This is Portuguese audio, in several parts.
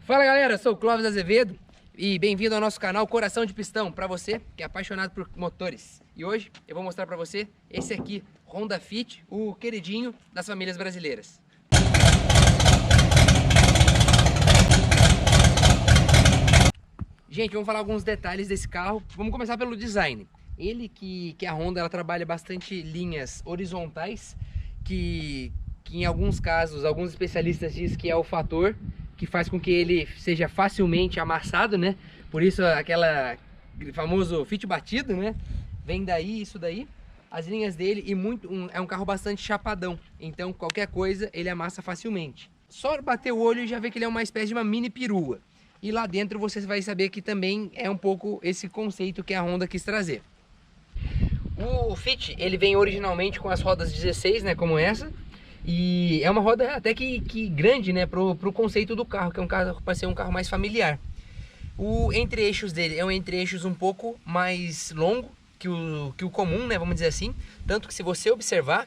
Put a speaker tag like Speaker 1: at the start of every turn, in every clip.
Speaker 1: Fala galera, eu sou o Clóvis Azevedo e bem-vindo ao nosso canal Coração de Pistão, para você que é apaixonado por motores. E hoje eu vou mostrar para você esse aqui, Honda Fit, o queridinho das famílias brasileiras. Gente, vamos falar alguns detalhes desse carro. Vamos começar pelo design. Ele que a Honda ela trabalha bastante linhas horizontais, que em alguns casos, alguns especialistas dizem que é o fator que faz com que ele seja facilmente amassado, né? Por isso aquela famoso fit batido, né? Vem daí, isso daí. As linhas dele é um carro bastante chapadão, então qualquer coisa ele amassa facilmente. Só bater o olho e já vê que ele é uma espécie de uma mini perua. E lá dentro você vai saber que também é um pouco esse conceito que a Honda quis trazer. O Fit, ele vem originalmente com as rodas 16, né, como essa. E é uma roda até que grande, né, pro conceito do carro, que é um carro para ser um carro mais familiar. O entre-eixos dele é um entre-eixos um pouco mais longo que o comum, né, vamos dizer assim. Tanto que se você observar,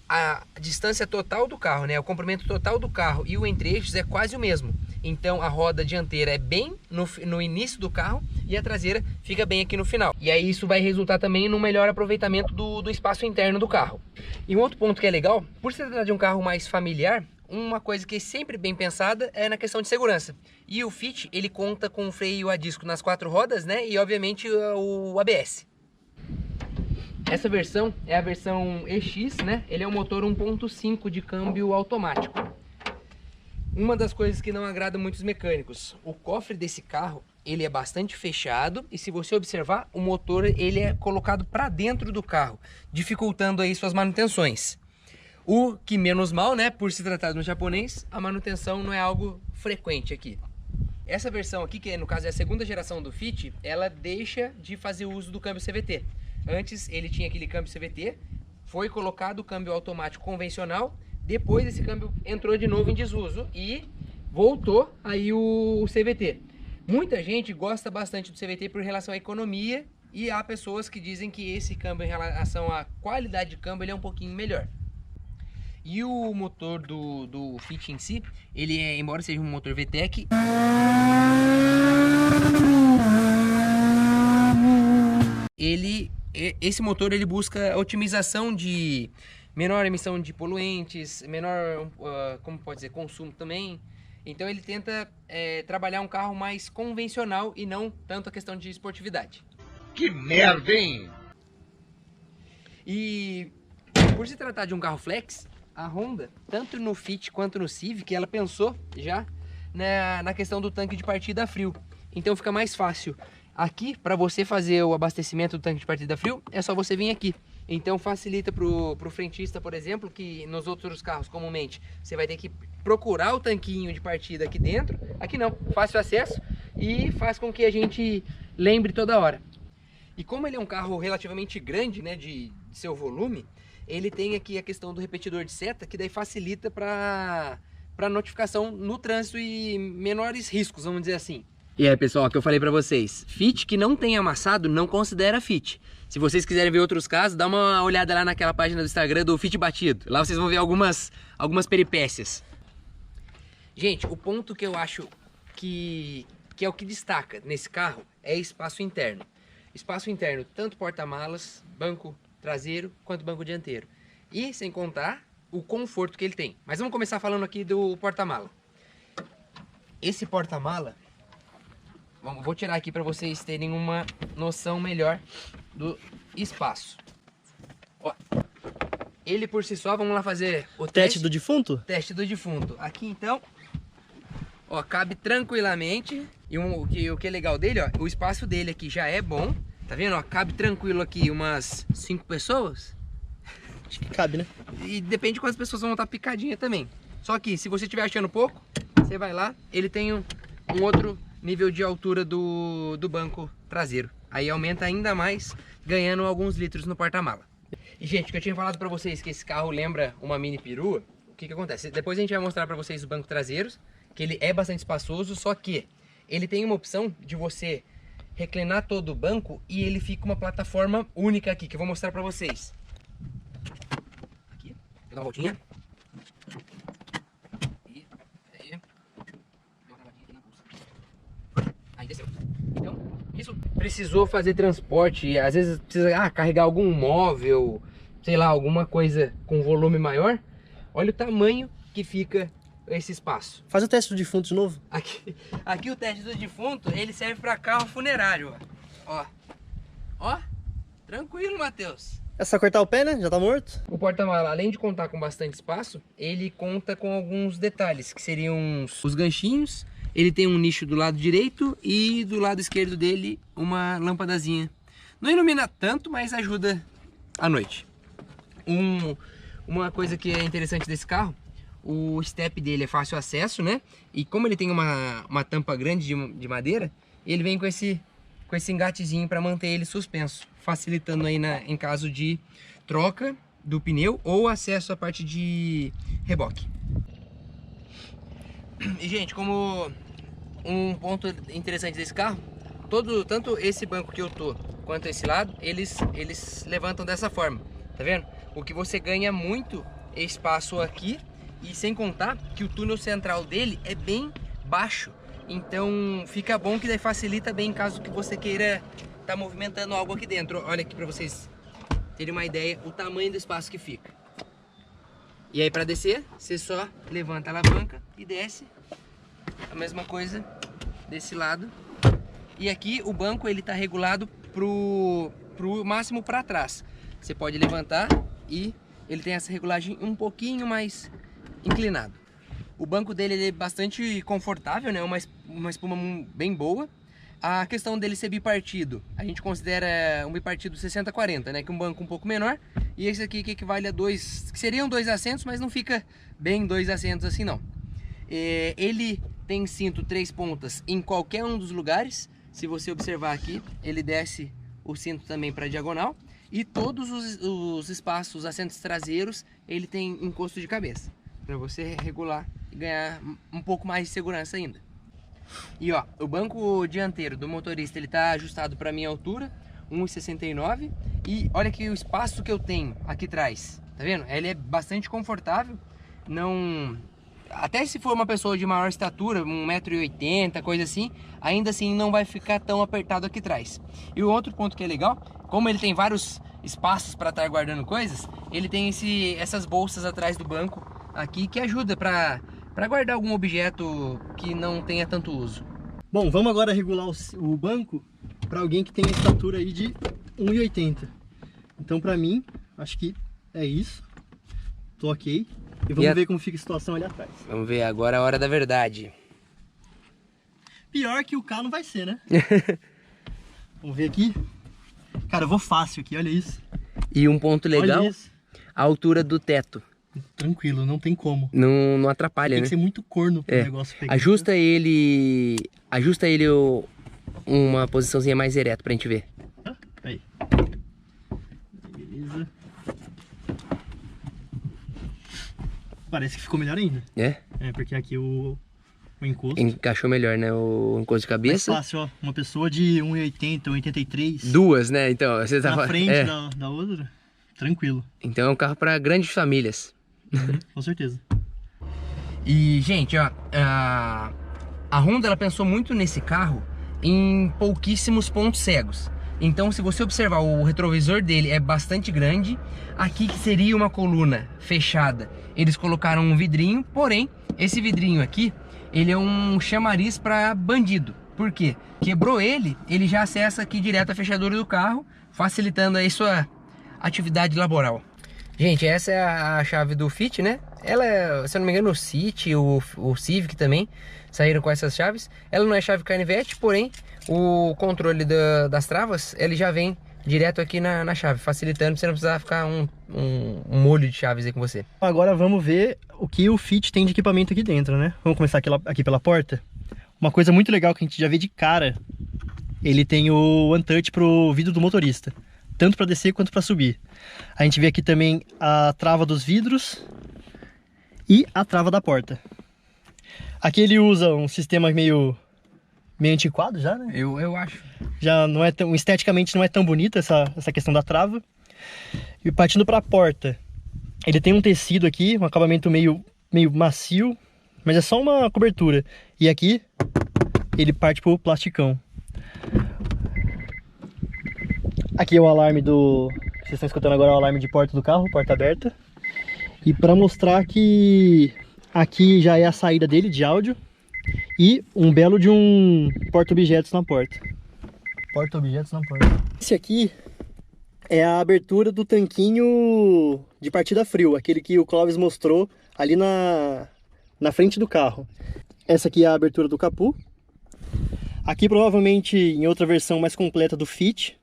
Speaker 1: a distância total do carro, né, o comprimento total do carro e o entre-eixos é quase o mesmo. Então a roda dianteira é bem no início do carro e a traseira fica bem aqui no final. E aí isso vai resultar também no melhor aproveitamento do espaço interno do carro. E um outro ponto que é legal, por se tratar de um carro mais familiar, uma coisa que é sempre bem pensada é na questão de segurança. E o Fit, ele conta com freio a disco nas 4 rodas, né, e obviamente o ABS. Essa versão é a versão EX, né, ele é um motor 1.5 de câmbio automático. Uma das coisas que não agrada muitos mecânicos, o cofre desse carro, ele é bastante fechado e se você observar, o motor ele é colocado para dentro do carro, dificultando aí suas manutenções. O que menos mal, né, por se tratar de um japonês, a manutenção não é algo frequente aqui. Essa versão aqui, que no caso é a segunda geração do Fit, ela deixa de fazer uso do câmbio CVT. Antes ele tinha aquele câmbio CVT, foi colocado o câmbio automático convencional. Depois esse câmbio entrou de novo em desuso e voltou aí o CVT. Muita gente gosta bastante do CVT por relação à economia e há pessoas que dizem que esse câmbio em relação à qualidade de câmbio ele é um pouquinho melhor. E o motor do Fit em si, ele é, embora seja um motor VTEC, esse motor ele busca otimização de menor emissão de poluentes, menor, como pode dizer, consumo também. Então ele tenta trabalhar um carro mais convencional e não tanto a questão de esportividade.
Speaker 2: Que merda, hein?
Speaker 1: E por se tratar de um carro flex, a Honda, tanto no Fit quanto no Civic, ela pensou já na questão do tanque de partida frio. Então fica mais fácil. Aqui, para você fazer o abastecimento do tanque de partida frio, é só você vir aqui. Então facilita pro frentista, por exemplo, que nos outros carros comumente você vai ter que procurar o tanquinho de partida aqui dentro. Aqui não, fácil acesso e faz com que a gente lembre toda hora. E como ele é um carro relativamente grande, né, de seu volume, ele tem aqui a questão do repetidor de seta, que daí facilita para notificação no trânsito e menores riscos, vamos dizer assim. E aí pessoal, que eu falei pra vocês, Fit que não tem amassado não considera Fit. Se vocês quiserem ver outros casos, dá uma olhada lá naquela página do Instagram do Fit Batido. Lá vocês vão ver algumas peripécias. Gente, o ponto que eu acho que é o que destaca nesse carro é espaço interno. Espaço interno, tanto porta-malas, banco traseiro, quanto banco dianteiro. E sem contar o conforto que ele tem. Mas vamos começar falando aqui do porta-mala. Esse porta-mala, vou tirar aqui para vocês terem uma noção melhor do espaço. Ó, ele por si só, vamos lá fazer o
Speaker 3: teste do defunto?
Speaker 1: Teste do defunto. Aqui então, ó, cabe tranquilamente. E o que é legal dele, ó, o espaço dele aqui já é bom. Tá vendo, ó, cabe tranquilo aqui umas 5 pessoas.
Speaker 3: Acho que cabe, né?
Speaker 1: E depende de quantas pessoas vão estar picadinha também. Só que se você estiver achando pouco, você vai lá, ele tem um outro nível de altura do banco traseiro. Aí aumenta ainda mais, ganhando alguns litros no porta-mala. E gente, o que eu tinha falado pra vocês que esse carro lembra uma mini perua, o que acontece? Depois a gente vai mostrar pra vocês os bancos traseiros, que ele é bastante espaçoso, só que ele tem uma opção de você reclinar todo o banco e ele fica uma plataforma única aqui, que eu vou mostrar pra vocês. Aqui, vou dar uma voltinha. E aí, Aí desceu. Então, isso precisou fazer transporte, às vezes precisa carregar algum móvel, sei lá, alguma coisa com volume maior. Olha o tamanho que fica esse espaço.
Speaker 3: Faz o teste do defunto de novo.
Speaker 1: Aqui o teste do defunto, ele serve para carro funerário, ó. Ó, tranquilo, Matheus.
Speaker 3: É só cortar o pé, né? Já tá morto.
Speaker 1: O porta-mala, além de contar com bastante espaço, ele conta com alguns detalhes, que seriam os ganchinhos. Ele tem um nicho do lado direito e do lado esquerdo dele uma lâmpadazinha. Não ilumina tanto, mas ajuda à noite. Uma coisa que é interessante desse carro, o step dele é fácil acesso, né? E como ele tem uma tampa grande de madeira, ele vem com esse engatezinho para manter ele suspenso, facilitando aí em caso de troca do pneu ou acesso à parte de reboque. E gente, como um ponto interessante desse carro, tanto esse banco que eu tô quanto esse lado, eles levantam dessa forma, tá vendo? O que você ganha muito espaço aqui, e sem contar que o túnel central dele é bem baixo, então fica bom que daí facilita bem caso que você queira estar movimentando algo aqui dentro. Olha aqui para vocês terem uma ideia o tamanho do espaço que fica. E aí para descer, você só levanta a alavanca e desce. A mesma coisa desse lado. E aqui o banco ele tá regulado pro máximo para trás. Você pode levantar e ele tem essa regulagem um pouquinho mais inclinado. O banco dele ele é bastante confortável, né? Uma espuma bem boa. A questão dele ser bipartido, a gente considera um bipartido 60-40, né? Que é um banco um pouco menor. E esse aqui que equivale a dois, que seriam 2 assentos, mas não fica bem 2 assentos assim não. Ele tem cinto 3 pontas em qualquer um dos lugares. Se você observar aqui, ele desce o cinto também para diagonal. E todos os espaços, os assentos traseiros, ele tem encosto de cabeça, para você regular e ganhar um pouco mais de segurança ainda. E ó, o banco dianteiro do motorista ele tá ajustado para minha altura, 1,69, e olha aqui o espaço que eu tenho aqui atrás, tá vendo? Ele é bastante confortável, até se for uma pessoa de maior estatura, 1,80 m, coisa assim, ainda assim não vai ficar tão apertado aqui atrás. E o outro ponto que é legal, como ele tem vários espaços para estar guardando coisas, ele tem essas bolsas atrás do banco aqui que ajuda para guardar algum objeto que não tenha tanto uso.
Speaker 3: Bom, vamos agora regular o banco para alguém que tem a estatura aí de 1,80 m. Então para mim, acho que é isso. Tô ok. E vamos ver como fica a situação ali atrás.
Speaker 1: Vamos ver agora a hora da verdade.
Speaker 3: Pior que o carro não vai ser, né? Vamos ver aqui. Cara, eu vou fácil aqui, olha isso.
Speaker 1: E um ponto legal, a altura do teto.
Speaker 3: Tranquilo, não tem como.
Speaker 1: Não atrapalha, né?
Speaker 3: Tem que ser muito corno pro negócio pegar.
Speaker 1: Ajusta ele uma posiçãozinha mais ereta pra gente ver.
Speaker 3: Aí. Beleza. Parece que ficou melhor ainda.
Speaker 1: É?
Speaker 3: É, porque aqui o encosto...
Speaker 1: Encaixou melhor, né? O encosto de cabeça.
Speaker 3: Mais fácil, ó. Uma pessoa de 1,80, 1,83.
Speaker 1: Duas, né? Então, você tá
Speaker 3: na frente da outra. Tranquilo.
Speaker 1: Então é um carro para grandes famílias.
Speaker 3: Com certeza.
Speaker 1: E, gente, ó, a Honda ela pensou muito nesse carro em pouquíssimos pontos cegos. Então, se você observar, o retrovisor dele é bastante grande. Aqui que seria uma coluna fechada, eles colocaram um vidrinho. Porém, esse vidrinho aqui, ele é um chamariz para bandido. Por quê? Quebrou ele já acessa aqui direto a fechadura do carro, facilitando aí sua atividade laboral. Gente, essa é a chave do Fit, né? Ela, se eu não me engano, o City, o Civic também saíram com essas chaves. Ela não é chave canivete, porém o controle das travas, ele já vem direto aqui na chave, facilitando, você não precisar ficar um molho de chaves aí com você.
Speaker 3: Agora vamos ver o que o Fit tem de equipamento aqui dentro, né? Vamos começar aqui pela porta. Uma coisa muito legal que a gente já vê de cara, ele tem o One Touch pro vidro do motorista, tanto para descer quanto para subir. A gente vê aqui também a trava dos vidros e a trava da porta. Aqui ele usa um sistema meio antiquado já, né?
Speaker 1: Eu acho.
Speaker 3: Já não é tão, esteticamente não é tão bonita essa questão da trava. E partindo para a porta, ele tem um tecido aqui, um acabamento meio macio, mas é só uma cobertura. E aqui ele parte pro plasticão. Aqui é o alarme do... Vocês estão escutando agora o alarme de porta do carro, porta aberta. E para mostrar que aqui já é a saída dele de áudio e um belo de um porta-objetos na porta. Porta-objetos na porta. Esse aqui é a abertura do tanquinho de partida frio, aquele que o Clóvis mostrou ali na frente do carro. Essa aqui é a abertura do capô. Aqui provavelmente em outra versão mais completa do Fit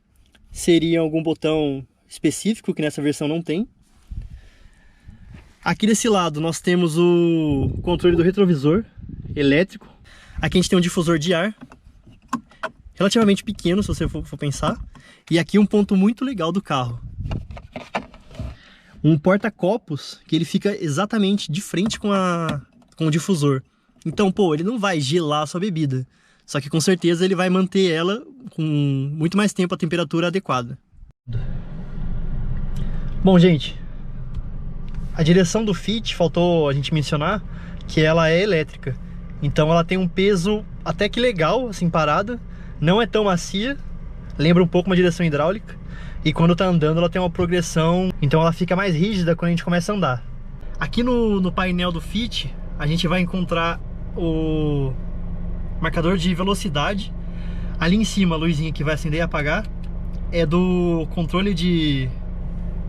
Speaker 3: seria algum botão específico que nessa versão não tem. Aqui desse lado nós temos o controle do retrovisor elétrico. Aqui a gente tem um difusor de ar, relativamente pequeno se você for pensar. E aqui um ponto muito legal do carro. Um porta-copos que ele fica exatamente de frente com o difusor. Então, pô, ele não vai gelar a sua bebida. Só que com certeza ele vai manter ela com muito mais tempo a temperatura adequada. Bom, gente, a direção do Fit, faltou a gente mencionar que ela é elétrica. Então ela tem um peso até que legal, assim, parada. Não é tão macia, lembra um pouco uma direção hidráulica. E quando tá andando ela tem uma progressão, então ela fica mais rígida quando a gente começa a andar. Aqui no painel do Fit, a gente vai encontrar o marcador de velocidade. Ali em cima, a luzinha que vai acender e apagar é do controle de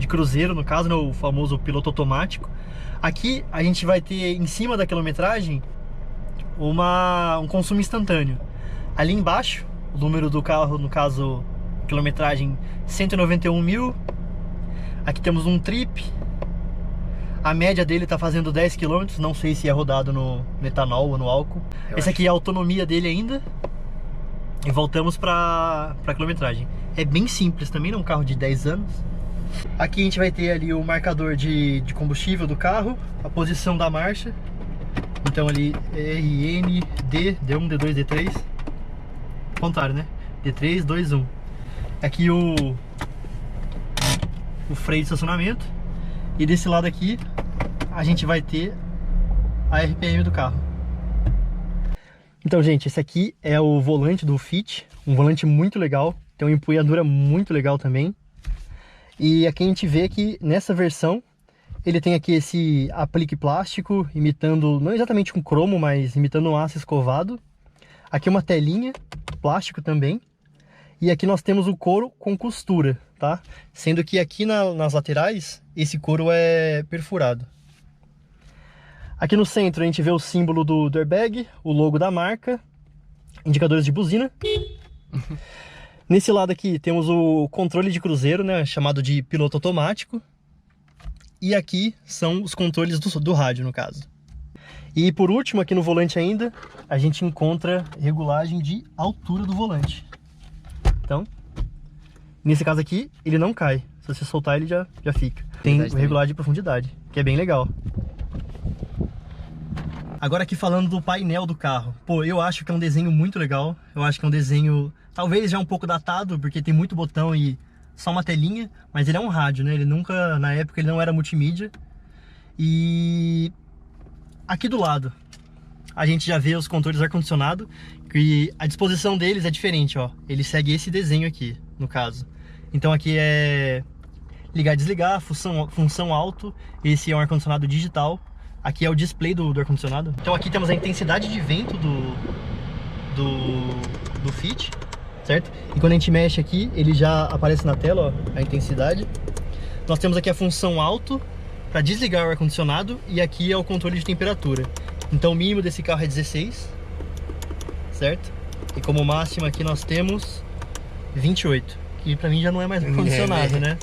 Speaker 3: cruzeiro, no caso, né, o famoso piloto automático. Aqui a gente vai ter em cima da quilometragem um consumo instantâneo. Ali embaixo, o número do carro, no caso, quilometragem 191 mil. Aqui temos um trip. A média dele está fazendo 10 km, não sei se é rodado no etanol ou no álcool. Esse aqui é a autonomia dele ainda. E voltamos para a quilometragem. É bem simples também, é um carro de 10 anos. Aqui a gente vai ter ali o marcador de combustível do carro, a posição da marcha. Então ali RN, D, D1, D2, D3. Contrário, né? D3, 2, 1. Aqui o freio de estacionamento. E desse lado aqui a gente vai ter a RPM do carro. Então, gente, esse aqui é o volante do Fit. Um volante muito legal. Tem uma empunhadura muito legal também. E aqui a gente vê que nessa versão ele tem aqui esse aplique plástico, imitando, não exatamente um cromo, mas imitando um aço escovado. Aqui uma telinha, plástico também. E aqui nós temos o couro com costura, tá? Sendo que aqui nas laterais, esse couro é perfurado. Aqui no centro a gente vê o símbolo do airbag, o logo da marca, indicadores de buzina. Nesse lado aqui temos o controle de cruzeiro, né, chamado de piloto automático. E aqui são os controles do rádio, no caso. E por último, aqui no volante ainda, a gente encontra regulagem de altura do volante. Então, nesse caso aqui, ele não cai. Se você soltar, ele já fica. Tem regulagem de profundidade, que é bem legal. Agora aqui falando do painel do carro. Pô, eu acho que é um desenho muito legal. Eu acho que é um desenho, talvez já um pouco datado, porque tem muito botão e só uma telinha. Mas ele é um rádio, né? Ele nunca, na época, ele não era multimídia. E aqui do lado, a gente já vê os controles do ar-condicionado. E a disposição deles é diferente, ó. Ele segue esse desenho aqui, no caso. Então aqui é ligar e desligar, função alto. Esse é um ar-condicionado digital. Aqui é o display do ar-condicionado. Então aqui temos a intensidade de vento do Fit, certo? E quando a gente mexe aqui, ele já aparece na tela, ó, a intensidade. Nós temos aqui a função alto para desligar o ar-condicionado e aqui é o controle de temperatura. Então o mínimo desse carro é 16, certo? E como máxima aqui nós temos 28, que pra mim já não é mais ar-condicionado, né?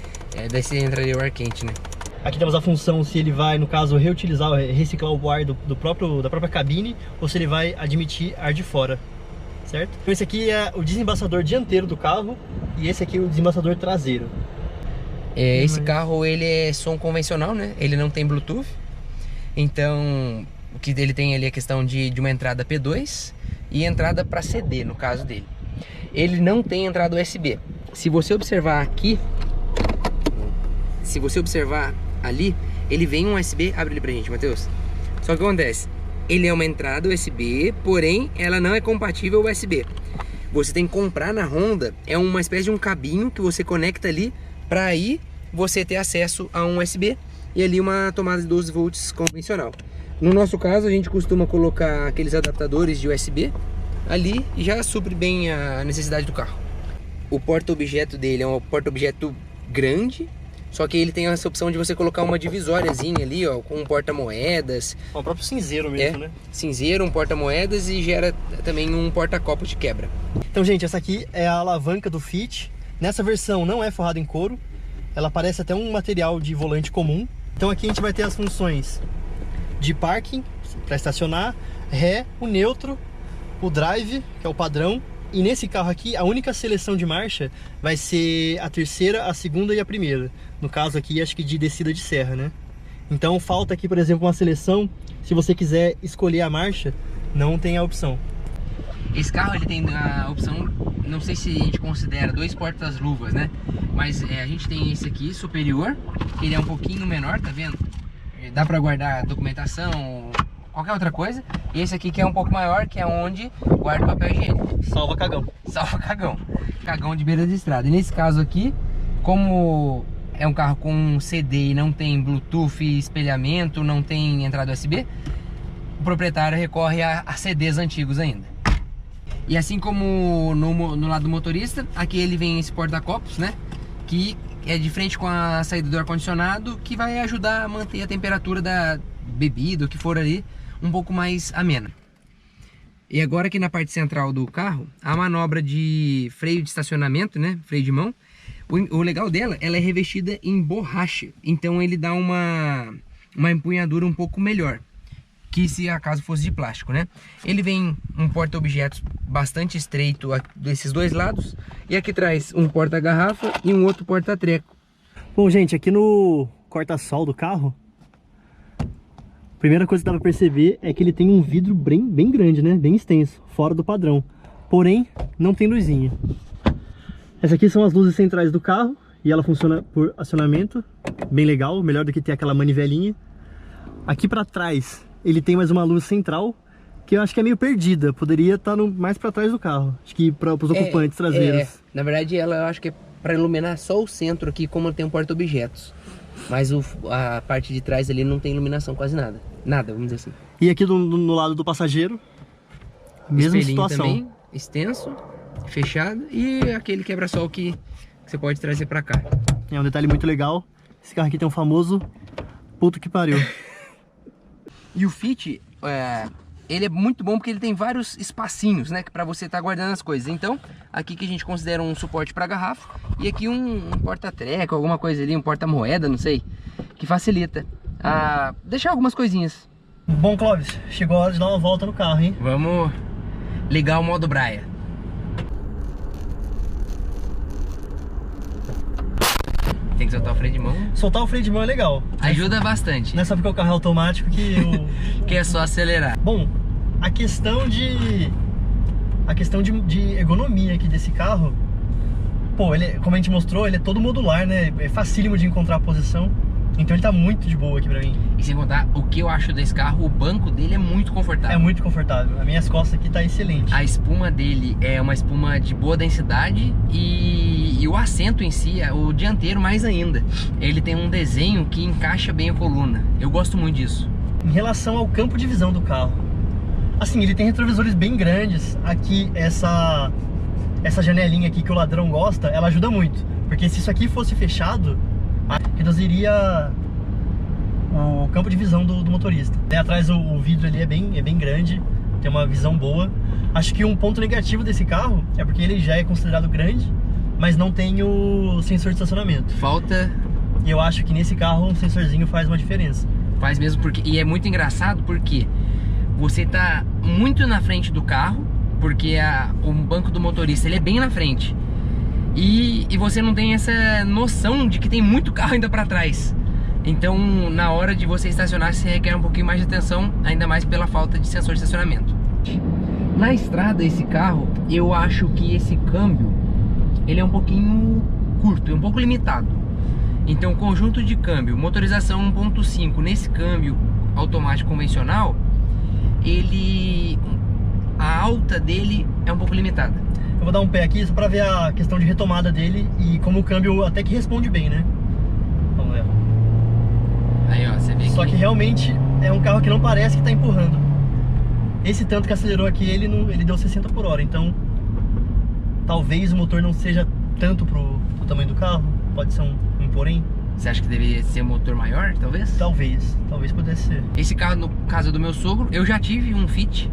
Speaker 1: Daí você entra ali o ar quente, né?
Speaker 3: Aqui temos a função se ele vai, no caso, reutilizar, reciclar o ar da própria cabine ou se ele vai admitir ar de fora, certo? Então esse aqui é o desembaçador dianteiro do carro e esse aqui é o desembaçador traseiro.
Speaker 1: Esse carro, ele é som convencional, né? Ele não tem Bluetooth. Então, o que ele tem ali é a questão de uma entrada P2 e entrada para CD, no caso dele. Ele não tem entrada USB. Se você observar aqui, se você observar ali, ele vem um USB, abre ele pra gente, Matheus. Só que o que acontece? Ele é uma entrada USB, porém ela não é compatível USB. Você tem que comprar na Honda, é uma espécie de um cabinho que você conecta ali para aí você ter acesso a um USB e ali uma tomada de 12 volts convencional. No nosso caso, a gente costuma colocar aqueles adaptadores de USB ali e já supre bem a necessidade do carro. O porta-objeto dele é um porta-objeto grande, só que ele tem essa opção de você colocar uma divisóriazinha ali, ó, com um porta-moedas.
Speaker 3: É o próprio cinzeiro mesmo, né?
Speaker 1: Cinzeiro, um porta-moedas e gera também um porta-copo de quebra.
Speaker 3: Então, gente, essa aqui é a alavanca do Fit. Nessa versão não é forrada em couro, ela parece até um material de volante comum. Então aqui a gente vai ter as funções de parking, para estacionar, ré, o neutro, o drive, que é o padrão. E nesse carro aqui, a única seleção de marcha vai ser a terceira, a segunda e a primeira. No caso aqui, acho que de descida de serra, né? Então falta aqui, por exemplo, uma seleção. Se você quiser escolher a marcha, não tem a opção.
Speaker 1: Esse carro ele tem a opção, não sei se a gente considera 2 portas-luvas, né? Mas a gente tem esse aqui, superior, que ele é um pouquinho menor, tá vendo? Dá pra guardar documentação, qualquer outra coisa. E esse aqui que é um pouco maior, que é onde guarda o papel higiênico.
Speaker 3: Salva cagão.
Speaker 1: Salva cagão. Cagão de beira de estrada. E nesse caso aqui, como é um carro com CD e não tem Bluetooth, espelhamento, não tem entrada USB, o proprietário recorre a CDs antigos ainda. E assim como no lado do motorista, aqui ele vem esse porta-copos, né? Que é de frente com a saída do ar-condicionado, que vai ajudar a manter a temperatura da bebida, o que for ali, um pouco mais amena. E agora aqui na parte central do carro, a manobra de freio de estacionamento, né? Freio de mão. O legal dela, ela é revestida em borracha. Então ele dá uma empunhadura um pouco melhor que se acaso fosse de plástico, né? Ele vem um porta-objetos bastante estreito desses dois lados. E aqui traz um porta-garrafa e um outro porta-treco.
Speaker 3: Bom, gente, aqui no corta-sol do carro, a primeira coisa que dá pra perceber é que ele tem um vidro bem grande, né? Bem extenso, fora do padrão. Porém, não tem luzinha. Essas aqui são as luzes centrais do carro e ela funciona por acionamento. Bem legal, melhor do que ter aquela manivelinha. Aqui pra trás ele tem mais uma luz central que eu acho que é meio perdida. Poderia estar mais pra trás do carro. Acho que para os ocupantes traseiros.
Speaker 1: Na verdade ela eu acho que é pra iluminar só o centro aqui, como tem um porta-objetos. Mas a parte de trás ali não tem iluminação quase nada. Nada, vamos dizer assim.
Speaker 3: E aqui no lado do passageiro, mesma situação.
Speaker 1: Também, extenso, fechado. E aquele quebra-sol que você pode trazer pra cá.
Speaker 3: É um detalhe muito legal. Esse carro aqui tem um famoso puto que pariu.
Speaker 1: E o Fit, ele é muito bom porque ele tem vários espacinhos, né? Pra você estar guardando as coisas. Então, aqui que a gente considera um suporte pra garrafa. E aqui um porta-treco, alguma coisa ali, um porta-moeda, não sei. Que facilita a deixar algumas coisinhas.
Speaker 3: Bom, Clóvis, chegou a hora de dar uma volta no carro, hein?
Speaker 1: Vamos ligar o modo Braia. Tem que soltar o freio de mão.
Speaker 3: Soltar o freio de mão é legal.
Speaker 1: Ajuda bastante.
Speaker 3: Não é só porque o carro é automático que
Speaker 1: que é só acelerar.
Speaker 3: Bom, a questão de ergonomia aqui desse carro, pô, ele, como a gente mostrou, ele é todo modular, né? É facílimo de encontrar a posição. Então ele tá muito de boa aqui pra mim.
Speaker 1: E sem contar, o que eu acho desse carro, o banco dele é muito confortável.
Speaker 3: É muito confortável. As minhas costas aqui tá excelente.
Speaker 1: A espuma dele é uma espuma de boa densidade e o assento em si, o dianteiro mais ainda. Ele tem um desenho que encaixa bem a coluna. Eu gosto muito disso.
Speaker 3: Em relação ao campo de visão do carro, assim, ele tem retrovisores bem grandes. Aqui, essa janelinha aqui que o ladrão gosta, ela ajuda muito. Porque se isso aqui fosse fechado, reduziria o campo de visão do motorista. Atrás o vidro ali é bem grande, tem uma visão boa. Acho que um ponto negativo desse carro é porque ele já é considerado grande, mas não tem o sensor de estacionamento.
Speaker 1: Falta.
Speaker 3: E eu acho que nesse carro um sensorzinho faz uma diferença.
Speaker 1: Faz mesmo, porque e é muito engraçado porque você tá muito na frente do carro, porque o banco do motorista ele é bem na frente. E você não tem essa noção de que tem muito carro ainda para trás. Então, na hora de você estacionar, você requer um pouquinho mais de atenção, ainda mais pela falta de sensor de estacionamento. Na estrada, esse carro, eu acho que esse câmbio, ele é um pouquinho curto, é um pouco limitado. Então, conjunto de câmbio, motorização 1.5 nesse câmbio automático convencional, a alta dele é um pouco limitada.
Speaker 3: Eu vou dar um pé aqui só pra ver a questão de retomada dele e como o câmbio até que responde bem, né? Vamos ver.
Speaker 1: Aí, ó, você vê
Speaker 3: Só que realmente é um carro que não parece que tá empurrando. Esse tanto que acelerou aqui, ele deu 60 por hora, então talvez o motor não seja tanto pro tamanho do carro, pode ser um porém.
Speaker 1: Você acha que deveria ser um motor maior, talvez?
Speaker 3: Talvez pudesse ser.
Speaker 1: Esse carro, no caso do meu sogro, eu já tive um Fit.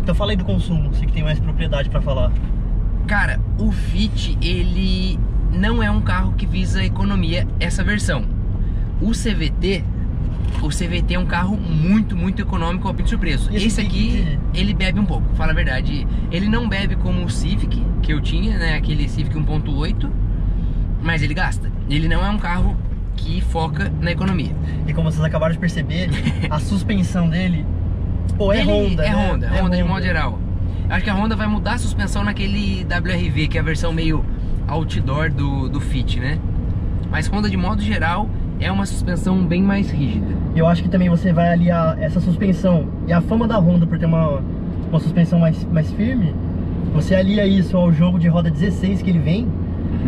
Speaker 3: Então fala aí do consumo, você que tem mais propriedade pra falar.
Speaker 1: Cara, o Fit, ele não é um carro que visa economia, essa versão. O CVT é um carro muito, muito econômico, ao preço preço. Esse aqui, ele bebe um pouco, fala a verdade. Ele não bebe como o Civic, que eu tinha, né, aquele Civic 1.8, mas ele gasta. Ele não é um carro que foca na economia.
Speaker 3: E como vocês acabaram de perceber, a suspensão dele, pô, é Honda,
Speaker 1: é
Speaker 3: né?
Speaker 1: Honda de modo geral. Acho que a Honda vai mudar a suspensão naquele WRV, que é a versão meio outdoor do Fit, né? Mas Honda de modo geral é uma suspensão bem mais rígida.
Speaker 3: Eu acho que também você vai aliar essa suspensão e a fama da Honda por ter uma suspensão mais firme, você alia isso ao jogo de roda 16 que ele vem,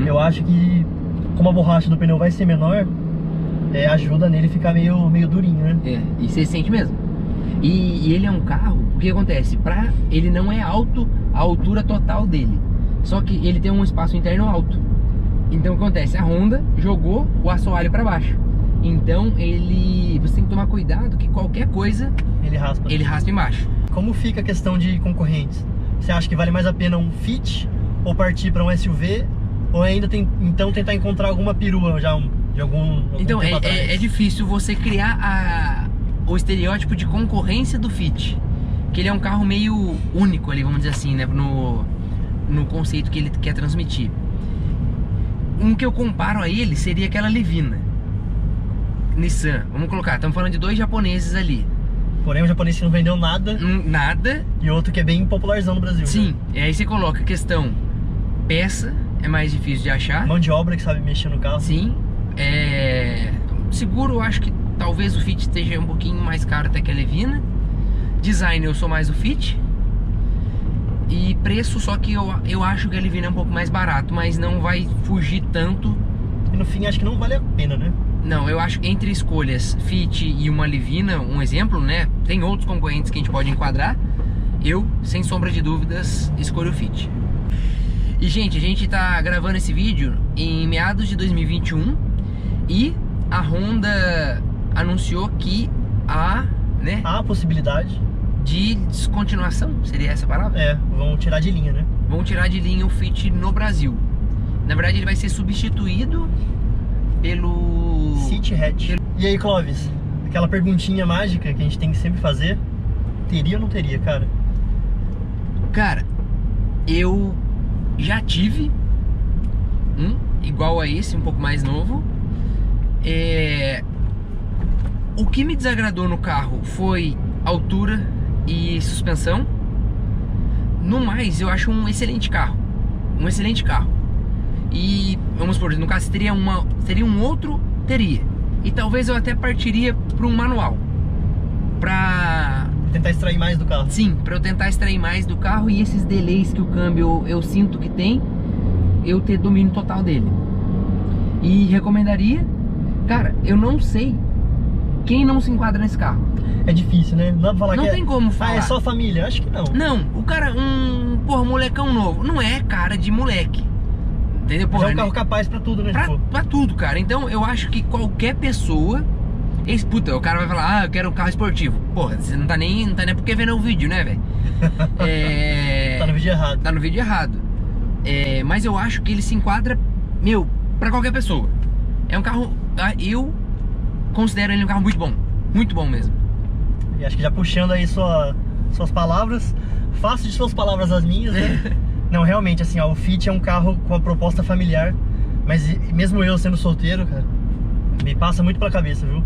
Speaker 3: eu acho que como a borracha do pneu vai ser menor, ajuda nele ficar meio durinho, né?
Speaker 1: E você sente mesmo. E ele é um carro, o que acontece? Ele não é alto a altura total dele, só que ele tem um espaço interno alto. Então o que acontece? A Honda jogou o assoalho para baixo. Então você tem que tomar cuidado que qualquer coisa ele raspa embaixo.
Speaker 3: Como fica a questão de concorrentes? Você acha que vale mais a pena um Fit ou partir para um SUV? Ou ainda então tentar encontrar alguma perua já de algum
Speaker 1: então
Speaker 3: tempo atrás?
Speaker 1: É difícil você criar o estereótipo de concorrência do Fit, que ele é um carro meio único ali, vamos dizer assim, né, no conceito que ele quer transmitir. Um que eu comparo a ele seria aquela Livina Nissan, vamos colocar, estamos falando de dois japoneses ali.
Speaker 3: Porém, um japonês que não vendeu nada.
Speaker 1: Nada.
Speaker 3: E outro que é bem popularzão no Brasil.
Speaker 1: Sim,
Speaker 3: né?
Speaker 1: E aí você coloca a questão peça, é mais difícil de achar.
Speaker 3: Mão de obra que sabe mexer no carro.
Speaker 1: Sim, seguro, eu acho que talvez o Fit esteja um pouquinho mais caro até que a Livina. Design, eu sou mais o Fit. E preço, só que eu acho que a Livina é um pouco mais barato, mas não vai fugir tanto.
Speaker 3: E no fim, acho que não vale a pena, né?
Speaker 1: Não, eu acho que entre escolhas Fit e uma Livina, um exemplo, né? Tem outros concorrentes que a gente pode enquadrar. Eu, sem sombra de dúvidas, escolho o Fit. E, gente, a gente tá gravando esse vídeo em meados de 2021 e a Honda anunciou que há
Speaker 3: a possibilidade
Speaker 1: de descontinuação, seria essa a palavra?
Speaker 3: Vão tirar de linha, né?
Speaker 1: Vão tirar de linha o Fit no Brasil. Na verdade, ele vai ser substituído pelo
Speaker 3: City Hatch. E aí, Clóvis, aquela perguntinha mágica que a gente tem que sempre fazer, teria ou não teria, cara?
Speaker 1: Cara, eu já tive um igual a esse, um pouco mais novo. O que me desagradou no carro foi altura e suspensão. No mais, eu acho um excelente carro. Um excelente carro. E, vamos supor, no caso, teria um outro, teria. E talvez eu até partiria para um manual. Pra
Speaker 3: tentar extrair mais do carro.
Speaker 1: Sim, pra eu tentar extrair mais do carro. E esses delays que o câmbio eu sinto que tem, eu ter domínio total dele. E recomendaria. Cara, eu não sei quem não se enquadra nesse carro.
Speaker 3: É difícil, né? Não dá pra falar
Speaker 1: não
Speaker 3: que
Speaker 1: tem como falar.
Speaker 3: É só família, acho que não.
Speaker 1: Não, o cara, molecão novo, não é cara de moleque. Entendeu?
Speaker 3: Porra, é um carro capaz pra tudo, né?
Speaker 1: Pra tudo, cara. Então eu acho que qualquer pessoa. Puta, o cara vai falar, eu quero um carro esportivo. Porra, você não tá nem porque vendo o vídeo, né, velho?
Speaker 3: Tá no vídeo errado.
Speaker 1: Tá no vídeo errado. Mas eu acho que ele se enquadra, pra qualquer pessoa. É um carro. Eu considero ele um carro muito bom. Muito bom mesmo.
Speaker 3: E acho que já puxando aí suas palavras, faço de suas palavras as minhas, né? Não, realmente, assim, ó, o Fit é um carro com a proposta familiar, mas mesmo eu sendo solteiro, cara, me passa muito pela cabeça, viu?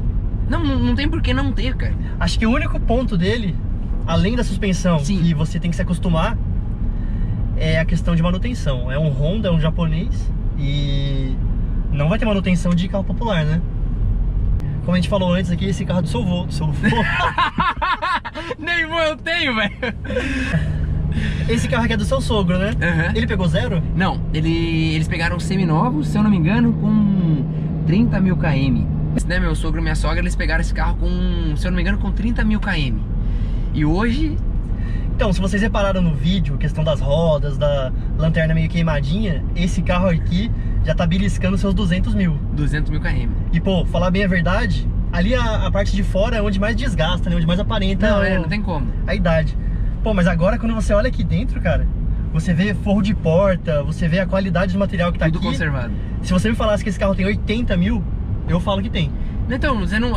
Speaker 1: Não tem por que não ter, cara.
Speaker 3: Acho que o único ponto dele, além da suspensão, que você tem que se acostumar, é a questão de manutenção. É um Honda, é um japonês, e não vai ter manutenção de carro popular, né? Como a gente falou antes aqui, esse carro do seu vô.
Speaker 1: Nem vou, eu tenho, velho.
Speaker 3: Esse carro aqui é do seu sogro, né?
Speaker 1: Uhum.
Speaker 3: Ele pegou zero?
Speaker 1: Não, eles pegaram seminovos, se eu não me engano, com 30 mil km. Né, meu sogro e minha sogra, eles pegaram esse carro com, se eu não me engano, com 30 mil km. E hoje...
Speaker 3: Então, se vocês repararam no vídeo, questão das rodas, da lanterna meio queimadinha, esse carro aqui já tá beliscando seus 200 mil.
Speaker 1: 200 mil km.
Speaker 3: E, pô, falar bem a verdade, ali a parte de fora é onde mais desgasta, né? Onde mais aparenta
Speaker 1: Não tem como.
Speaker 3: a idade. Pô, mas agora quando você olha aqui dentro, cara, você vê forro de porta, você vê a qualidade do material que tá
Speaker 1: Tudo
Speaker 3: aqui.
Speaker 1: conservado.
Speaker 3: Se você me falasse que esse carro tem 80 mil, eu falo que tem.
Speaker 1: Então, você não,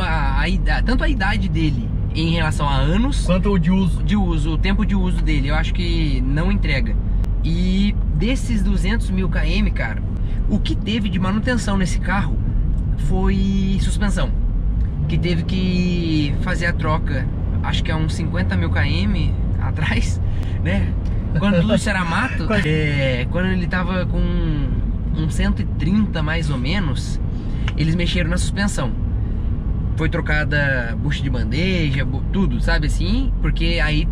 Speaker 1: tanto a idade dele em relação a anos,
Speaker 3: Quanto o de uso.
Speaker 1: o tempo de uso dele, eu acho que não entrega. E desses 200 mil km, cara, o que teve de manutenção nesse carro foi suspensão. Que teve que fazer a troca, acho que é uns 50 mil km atrás, né? Quando tudo isso era mato, quando ele tava com uns 130 mais ou menos, eles mexeram na suspensão. Foi trocada bucha de bandeja, tudo, sabe assim? Porque aí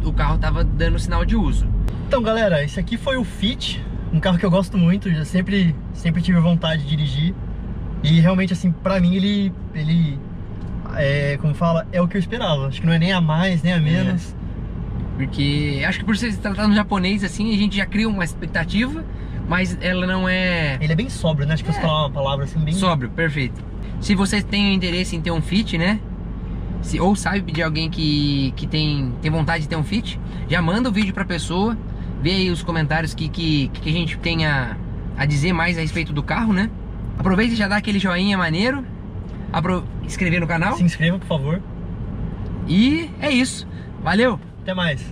Speaker 1: o carro tava dando sinal de uso.
Speaker 3: Então, galera, esse aqui foi o Fit, um carro que eu gosto muito, já sempre tive vontade de dirigir. E realmente, assim, pra mim ele como fala, é o que eu esperava. Acho que não é nem a mais, nem a menos.
Speaker 1: Porque acho que por se tratar no japonês, assim, a gente já cria uma expectativa, mas ela não é...
Speaker 3: Ele é bem sóbrio, né? Acho que você falar uma palavra assim, bem...
Speaker 1: Sóbrio, perfeito. Se vocês têm interesse em ter um Fit, né? Ou sabe de alguém que tem vontade de ter um Fit, já manda o vídeo pra pessoa, vê aí os comentários que a gente tem a dizer mais a respeito do carro, né? Aproveita e já dá aquele joinha maneiro, inscrever no canal.
Speaker 3: Se inscreva, por favor.
Speaker 1: E é isso. Valeu!
Speaker 3: Até mais.